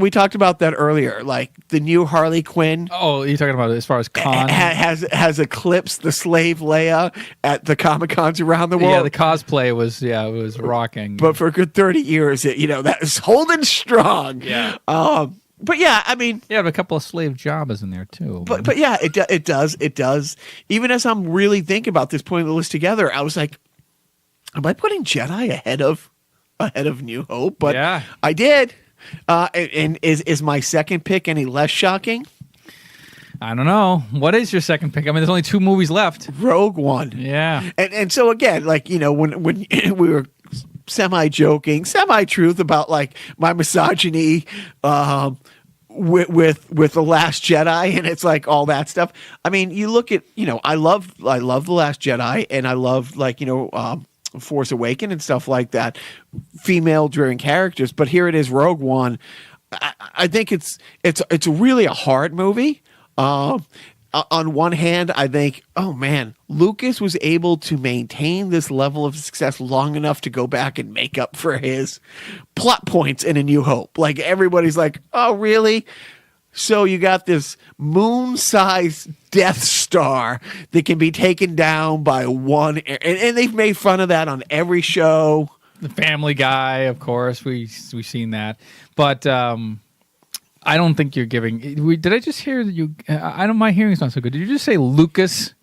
we talked about that earlier. The new Harley Quinn. Oh, you're talking about it as far as con has eclipsed the Slave Leia at the Comic-Cons around the world. Yeah, the cosplay was it was rocking. But for a good 30 years, that is holding strong. Yeah. But yeah, I mean, you have a couple of slave Jabbas in there too. But yeah, it does. Even as I'm really thinking about this, putting the list together, I was like, am I putting Jedi ahead of New Hope? But yeah. I did. And is my second pick any less shocking? I don't know. What is your second pick? I mean, there's only 2 movies left. Rogue One. Yeah. And so again, when we were semi-joking, semi-truth about my misogyny with The Last Jedi, and it's all that stuff. I mean, you look at, I love The Last Jedi, and I love Force Awakens and stuff like that, female-driven characters. But here it is, Rogue One. I think it's really a hard movie. On one hand, I think, oh man, Lucas was able to maintain this level of success long enough to go back and make up for his plot points in A New Hope. Everybody's like, oh really? So you got this moon-sized Death Star that can be taken down by one, and they've made fun of that on every show. The Family Guy, of course, we've seen that, but I don't think you're giving. Did I just hear that you? I don't. My hearing's not so good. Did you just say Lucas?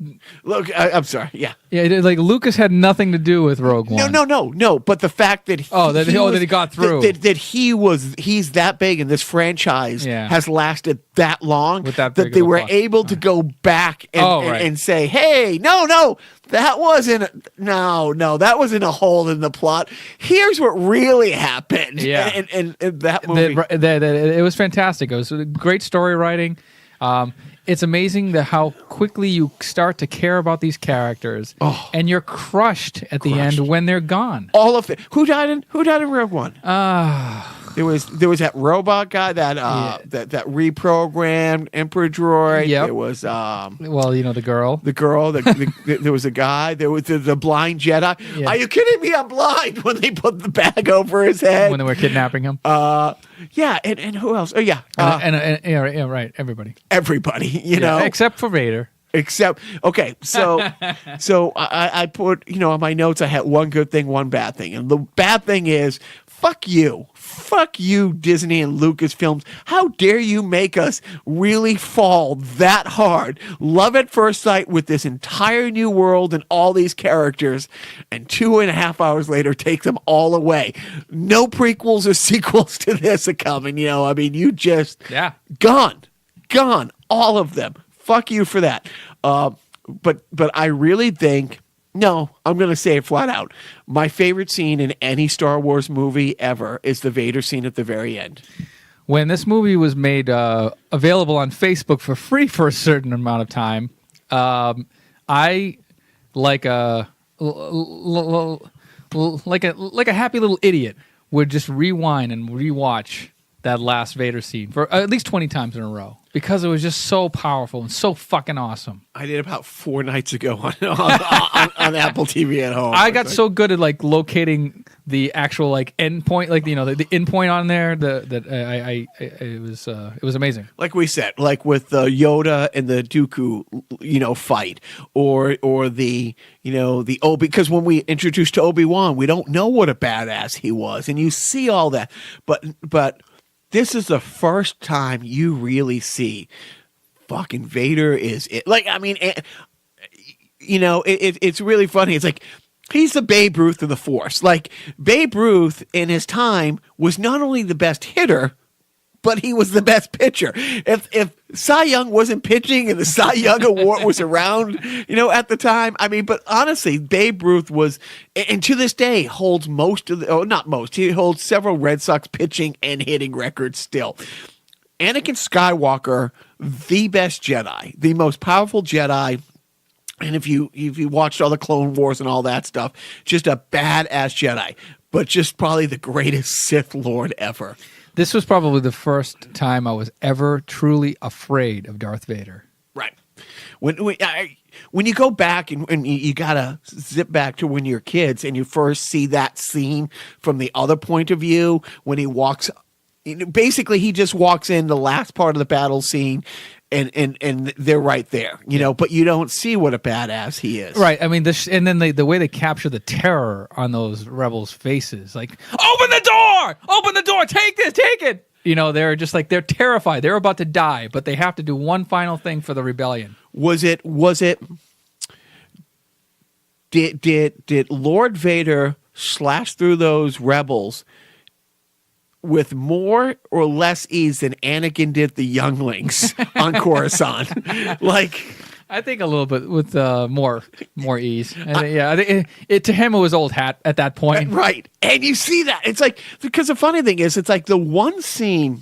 Look, I'm sorry. Yeah. Yeah, like Lucas had nothing to do with Rogue One. No. But the fact that that he got through that he's that big and this franchise has lasted that long with that they were able to go back and say, hey, no, that wasn't a hole in the plot. Here's what really happened. Yeah, and that movie, it was fantastic. It was great story writing. It's amazing how quickly you start to care about these characters, and you're crushed at the end when they're gone. All of it. Who died in Rogue One? There was that robot guy that reprogrammed Emperor Droid. Yep. There was the girl. There was a guy. There was the blind Jedi. Yeah. Are you kidding me? I'm blind. When they put the bag over his head. When they were kidnapping him. Yeah, and who else? Oh yeah, right. Everybody. Everybody. You know, except for Vader. Okay, so I put on my notes. I had one good thing, one bad thing, and the bad thing is fuck you, Disney and Lucasfilms. How dare you make us really fall that hard, love at first sight with this entire new world and all these characters, and 2.5 hours later take them all away. No prequels or sequels to this are coming. I mean, you just gone, all of them. Fuck you for that. But I really think, no, I'm going to say it flat out. My favorite scene in any Star Wars movie ever is the Vader scene at the very end. When this movie was made available on Facebook for free for a certain amount of time, I like a happy little idiot would just rewind and rewatch that last Vader scene for at least 20 times in a row because it was just so powerful and so fucking awesome. I did about 4 nights ago on Apple TV at home. I got so good at locating the actual end point, the end point on there it was amazing. Like we said, like with Yoda and the Dooku, fight, or the the Obi, because when we introduced to Obi-Wan, we don't know what a badass he was, and you see all that, but this is the first time you really see fucking Vader is it. It's really funny. It's like he's the Babe Ruth of the Force. Like Babe Ruth in his time was not only the best hitter, but he was the best pitcher. If Cy Young wasn't pitching and the Cy Young Award was around, at the time, I mean, but honestly, Babe Ruth was, and to this day, holds he holds several Red Sox pitching and hitting records still. Anakin Skywalker, the best Jedi, the most powerful Jedi. And if you watched all the Clone Wars and all that stuff, just a badass Jedi, but just probably the greatest Sith Lord ever. This was probably the first time I was ever truly afraid of Darth Vader. Right. When you go back and you gotta zip back to when you're kids and you first see that scene from the other point of view, when he walks, basically he just walks in the last part of the battle scene. And they're right there, but you don't see what a badass he is. Right. I mean, and then the way they capture the terror on those rebels' faces, like, open the door, take this, take it. They're just they're terrified. They're about to die, but they have to do one final thing for the rebellion. Did Lord Vader slash through those rebels with more or less ease than Anakin did the younglings on Coruscant? I think a little bit with more ease. I think to him it was old hat at that point, right? And you see that it's because the funny thing is, it's the one scene,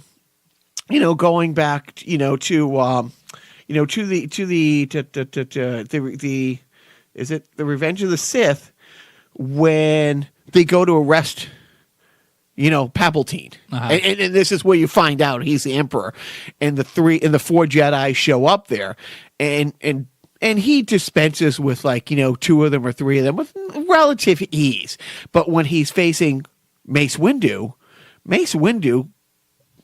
going back, to the is it the Revenge of the Sith, when they go to arrest Palpatine. And this is where you find out he's the Emperor, and the 4 Jedi show up there, and he dispenses with 2 of them or 3 of them with relative ease. But when he's facing Mace Windu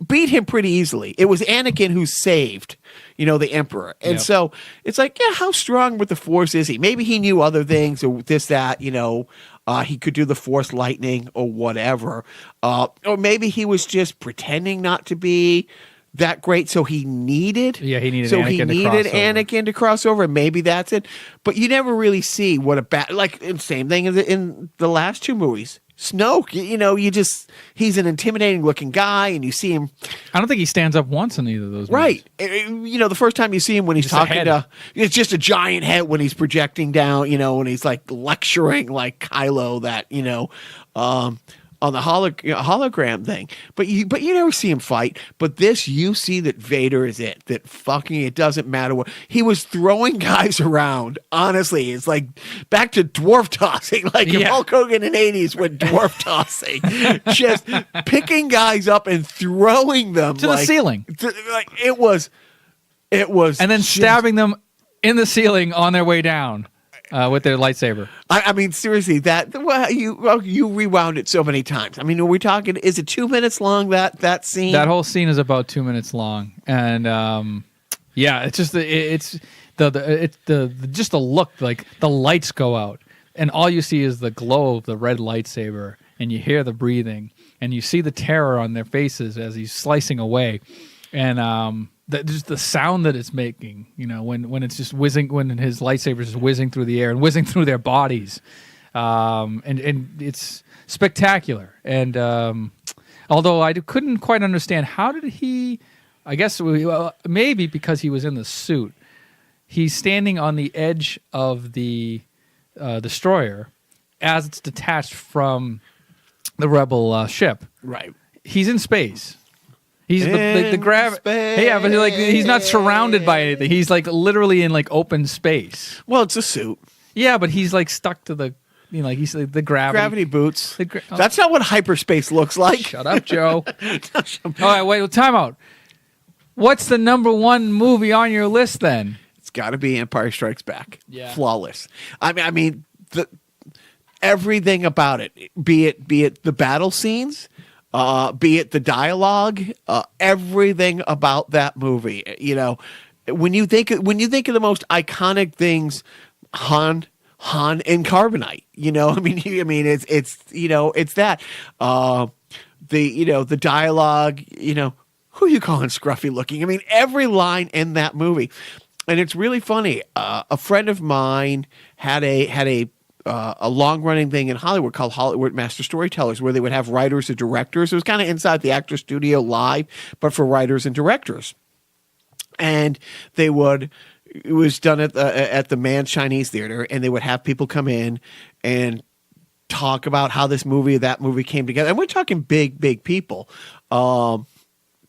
beat him pretty easily. It was Anakin who saved, the Emperor. And so it's how strong with the Force is he? Maybe he knew other things or this, that, he could do the Force lightning or whatever. Or maybe he was just pretending not to be that great, so he needed Anakin to cross over. Anakin to cross over, and maybe that's it. But you never really see what a bad, like, same thing in the last two movies. Snoke, he's an intimidating looking guy, and you see him. I don't think he stands up once in either of those movies. Right. The first time you see him when he's talking to, it's just a giant head when he's projecting down, when he's like lecturing like Kylo that, on the hologram thing, but you never see him fight. But this, you see that Vader is it. That fucking, it doesn't matter what he was throwing guys around. Honestly, it's like back to dwarf tossing, like if Hulk Hogan in '80s went dwarf tossing, just picking guys up and throwing them to the ceiling. It was, and then stabbing them in the ceiling on their way down. With their lightsaber. I mean, seriously, you rewound it so many times. I mean, are we talking? Is it 2 minutes long? That scene? That whole scene is about 2 minutes long, and it's just the look. Like the lights go out, and all you see is the glow of the red lightsaber, and you hear the breathing, and you see the terror on their faces as he's slicing away, and just the sound that it's making, when it's just whizzing, when his lightsaber is just whizzing through the air and whizzing through their bodies, and it's spectacular. And although I couldn't quite understand how did he, I guess maybe because he was in the suit, he's standing on the edge of the destroyer as it's detached from the rebel ship. Right. He's in space. He's the gravity. Yeah, but he's not surrounded by anything. He's like literally in like open space. Well, it's a suit. Yeah, but he's like stuck to the, he's like the gravity boots. That's not what hyperspace looks like. Shut up, Joe. All right, wait, time out. What's the number one movie on your list then? It's got to be Empire Strikes Back. Yeah, flawless. I mean, everything about it, be it the battle scenes. Be it the dialogue, everything about that movie. When you think of the most iconic things, Han and Carbonite. It's that. The dialogue. Who are you calling scruffy looking? I mean, every line in that movie, and it's really funny. A friend of mine had a long-running thing in Hollywood called Hollywood Master Storytellers, where they would have writers and directors. It was kind of inside the actor studio live, but for writers and directors. And it was done at the Mann's Chinese Theater, and they would have people come in and talk about how this movie or that movie came together. And we're talking big people.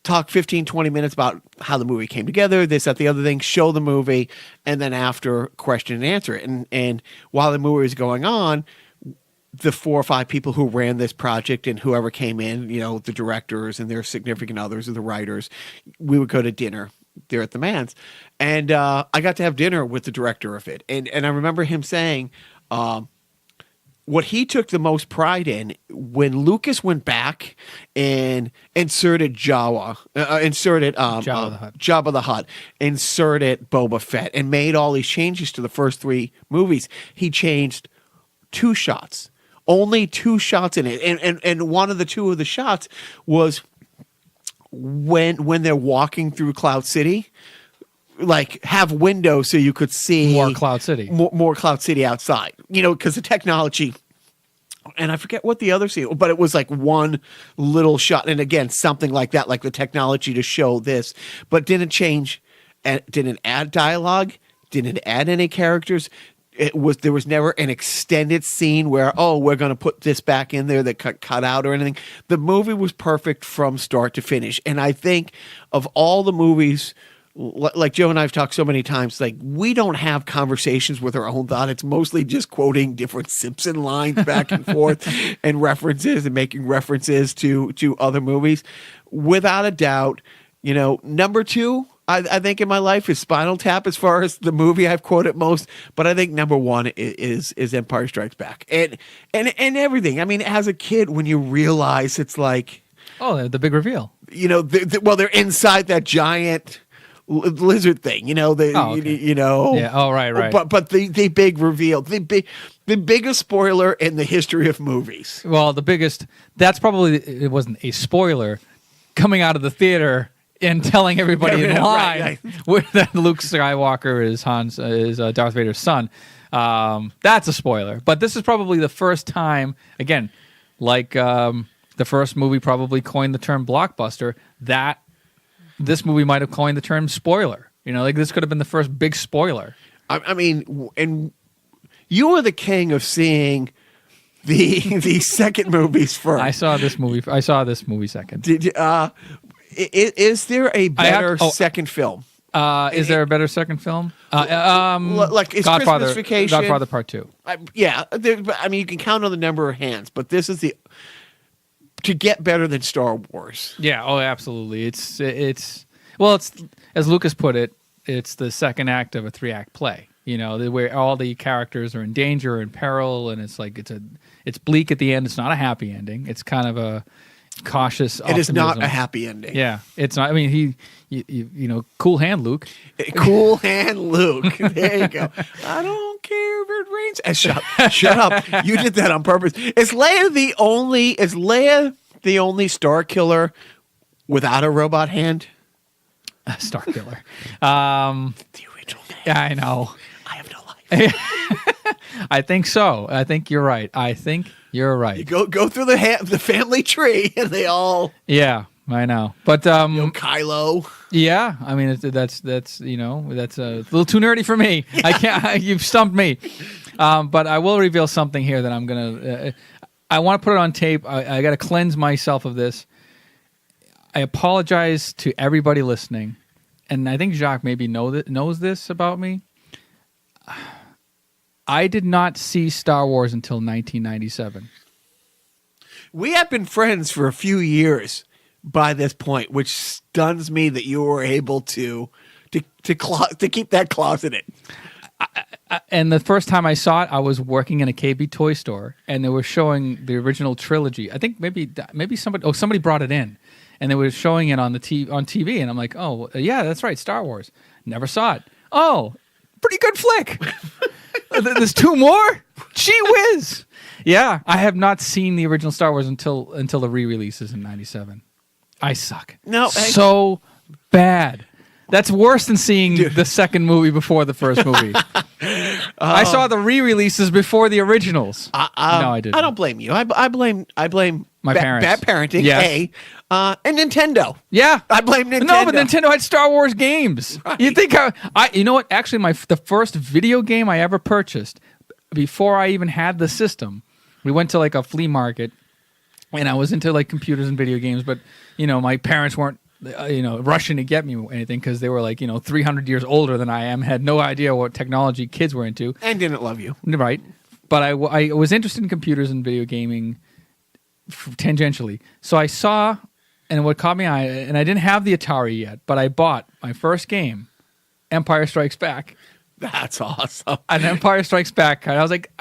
Talk 15, 20 minutes about how the movie came together, this, that, the other thing, show the movie, and then after, question and answer it. And while the movie was going on, the 4 or 5 people who ran this project and whoever came in, the directors and their significant others and the writers, we would go to dinner there at the Mann's. And I got to have dinner with the director of it. And I remember him saying, what he took the most pride in when Lucas went back and inserted Jabba the Hutt, inserted Boba Fett, and made all these changes to the first 3 movies. He changed 2 shots, only 2 shots in it, and one of the 2 of the shots was when they're walking through Cloud City. Like have windows so you could see more Cloud City, more Cloud City outside. Because the technology, and I forget what the other scene, but it was like one little shot, and again something like that, like the technology to show this, but didn't change, and didn't add dialogue, didn't add any characters. There was never an extended scene where we're going to put this back in there that cut out or anything. The movie was perfect from start to finish, and I think of all the movies. Like Joe and I have talked so many times, like we don't have conversations with our own thought. It's mostly just quoting different Simpson lines back and forth and references and making references to other movies. Without a doubt, number 2, I think in my life is Spinal Tap as far as the movie I've quoted most. But I think number 1 is Empire Strikes Back and everything. I mean, as a kid, when you realize it's like, the big reveal. They're inside that giant lizard thing, Yeah. Oh, right. But the big reveal, the biggest spoiler in the history of movies. Well, the biggest. That's probably, it wasn't a spoiler. Coming out of the theater and telling everybody in Yeah, line right. that Luke Skywalker is Darth Vader's son. That's a spoiler. But this is probably the first time, again, like the first movie probably coined the term blockbuster, that this movie might have coined the term spoiler. You know, like this could have been the first big spoiler. I mean, and you were the king of seeing the second movies first. I saw this movie second. Did you, is there a better to- second film? Is there a better second film? Like is Godfather, Christmas Vacation? Godfather Part 2. Yeah, I mean you can count on the number of hands, but this is to get better than Star Wars. Yeah, oh, absolutely. It's well, it's as Lucas put it, it's the second act of a 3-act play. You know, where all the characters are in danger and peril, and it's like it's bleak at the end. It's not a happy ending. It's kind of a cautious optimism. It is not a happy ending. Yeah, it's not. I mean, you know, cool hand, Luke. Cool hand, Luke. There you go. I don't care if it rains. Shut up. You did that on purpose. Is Leia the only Star Killer without a robot hand? Star Killer. The original name. Yeah, I know. I have no life. I think so. I think you're right. You go through the family tree, and they all. Yeah, I know. But Kylo. yeah, I mean that's you know that's a little too nerdy for me. I can't. You've stumped me. But I will reveal something here that I'm gonna. I want to put it on tape. I got to cleanse myself of this. I apologize to everybody listening, and I think Jacques maybe knows this about me. I did not see Star Wars until 1997. We have been friends for a few years by this point, which stuns me that you were able to keep that closeted. And the first time I saw it, I was working in a KB toy store, and they were showing the original trilogy. I think maybe somebody brought it in, and they were showing it on TV, and I'm like, oh yeah, that's right, Star Wars. Never saw it. Oh, pretty good flick. There's 2 more? Gee whiz. Yeah, I have not seen the original Star Wars until the re-releases in 97. I suck. No, so bad. That's worse than seeing the second movie before the first movie. I saw the re-releases before the originals. No, I didn't. I don't blame you. I blame My parents. bad parenting. Yes. And Nintendo. Yeah, I blame Nintendo. No, but Nintendo had Star Wars games. Right. You think you know what? Actually, the first video game I ever purchased before I even had the system, we went to like a flea market, and I was into like computers and video games, but you know, my parents weren't rushing to get me anything because they were like 300 years older than I am, had no idea what technology kids were into, and didn't love you. Right, but I was interested in computers and video gaming tangentially, so I saw. And what caught me eye, and I didn't have the Atari yet, but I bought my first game, Empire Strikes Back. That's awesome. An Empire Strikes Back. And I was like,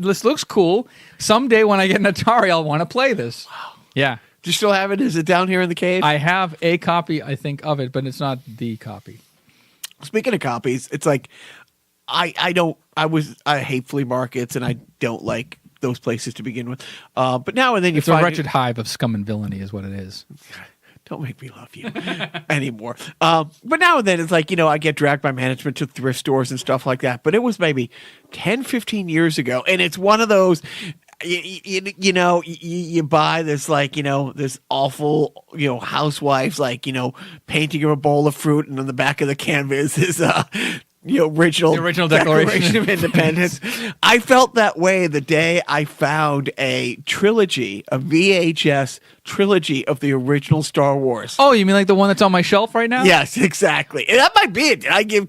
this looks cool. Someday when I get an Atari, I'll want to play this. Wow. Yeah. Do you still have it? Is it down here in the cave? I have a copy, I think, of it, but it's not the copy. Speaking of copies, it's like I hate flea markets, and I don't like those places to begin with. But now and then It's a wretched hive of scum and villainy is what it is. Don't make me love you anymore. But now and then it's like, I get dragged by management to thrift stores and stuff like that. But it was maybe 10, 15 years ago. And it's one of those, you buy this like, this awful, housewives, like, painting a bowl of fruit. And on the back of the canvas is original Declaration of Independence. I felt that way the day I found a VHS trilogy of the original Star Wars. Oh, you mean like the one that's on my shelf right now? Yes, exactly. And that might be it. I did a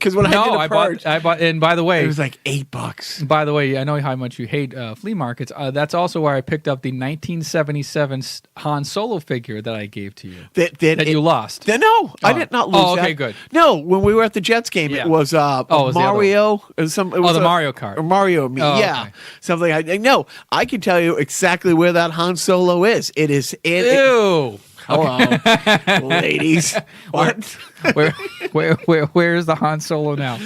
purge. I bought, and by the way, it was like $8. By the way, I know how much you hate flea markets. That's also where I picked up the 1977 Han Solo figure that I gave to you. That you lost. No, I did not lose that. Oh, okay, good. No, when we were at the Jets game, Yeah. it was Mario. It was the Mario Kart. Or Mario. Yeah. Okay. Something. No, I can tell you exactly where that Han Solo is. It is in. Ew. Hello, ladies. What? Where is the Han Solo now?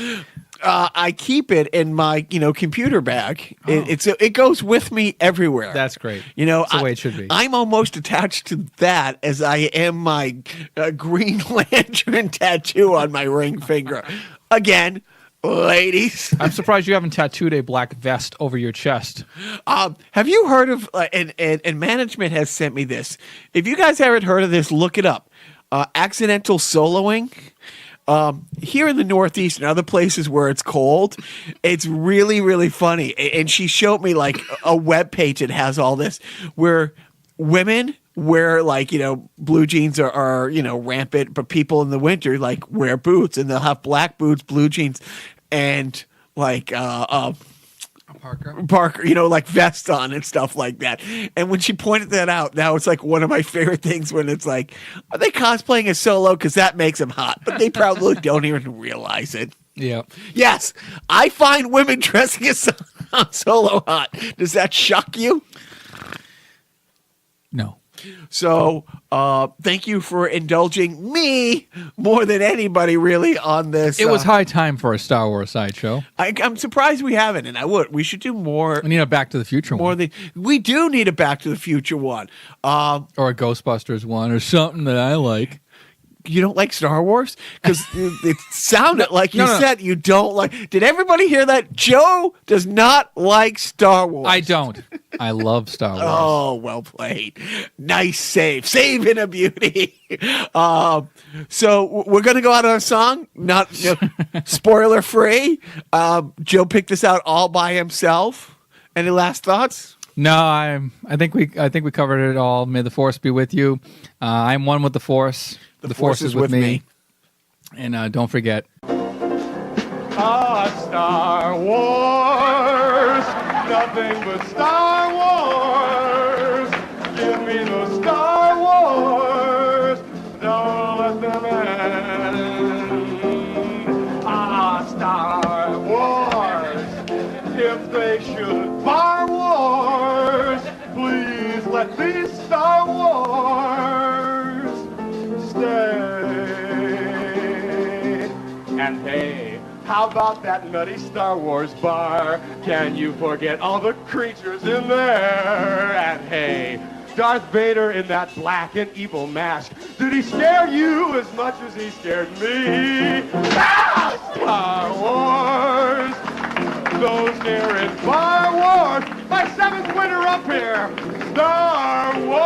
I keep it in my computer bag. It goes with me everywhere. That's great. That's the way it should be. I'm almost attached to that as I am my Green Lantern tattoo on my ring finger. Again, ladies. I'm surprised you haven't tattooed a black vest over your chest. Have you heard of, and management has sent me this. If you guys haven't heard of this, look it up. Accidental soloing. Here in the Northeast and other places where it's cold, it's really, really funny. And she showed me like a web page that has all this where women wear blue jeans are rampant, but people in the winter wear boots, and they'll have black boots, blue jeans, and Parker, vests on and stuff like that. And when she pointed that out, now it's one of my favorite things when it's are they cosplaying as Solo? Because that makes them hot, but they probably don't even realize it. Yeah. Yes, I find women dressing as Solo hot. Does that shock you? No. So thank you for indulging me more than anybody really on this. It was high time for a Star Wars sideshow. I'm surprised we haven't, and we should do more. We need a Back to the Future one. We do need a Back to the Future one. Or a Ghostbusters one, or something that I like. You don't like Star Wars? Because it sounded like you said you don't like. Did everybody hear that? Joe does not like Star Wars. I don't. I love Star Wars. Oh, well played. Nice save. Save in a beauty. So we're going to go out on a song, not spoiler free. Joe picked this out all by himself. Any last thoughts? No, I think we covered it all. May the Force be with you. I'm one with the Force. The Force is with me. And don't forget. Star Wars, nothing but Star Wars. Give me the Star Wars, don't let them end. Star Wars, if they should bar wars, please let these Star Wars stay. And hey, how about that nutty Star Wars bar? Can you forget all the creatures in there? And hey, Darth Vader in that black and evil mask, did he scare you as much as he scared me? Star Wars, those near in Star Wars, my seventh winner up here, Star Wars.